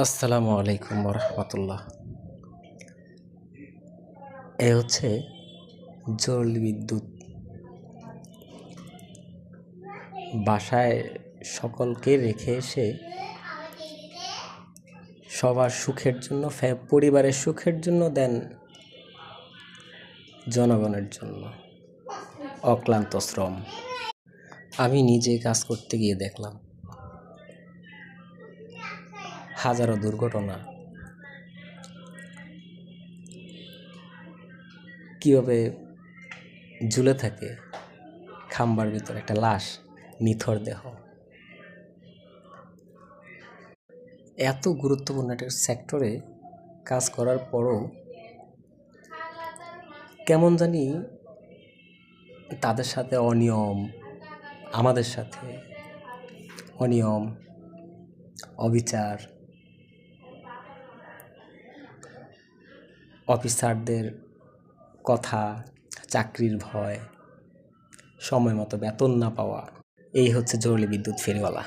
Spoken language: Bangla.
আসসালামু আলাইকুম রহমতুল্লাহ। এ হচ্ছে জরুরি বিদ্যুৎ। বাসায় সকলকে রেখে এসে সবার সুখের জন্য, পরিবারের সুখের জন্য দেন জনগণের জন্য অক্লান্ত শ্রম। আমি নিজে কাজ করতে গিয়ে দেখলাম হাজারো দুর্ঘটনা, কীভাবে ঝুলে থাকে খাম্বার ভিতর একটা লাশ, নিথর দেহ। এত গুরুত্বপূর্ণ একটা সেক্টরে কাজ করার পরও কেমন জানি তাদের সাথে অনিয়ম, আমাদের সাথে অনিয়ম, অবিচার, অফিসারদের কথা, চাকরির ভয়, সময় মতো বেতন না পাওয়া, এই হচ্ছে জরুরি বিদ্যুৎ ফেরিওয়ালা।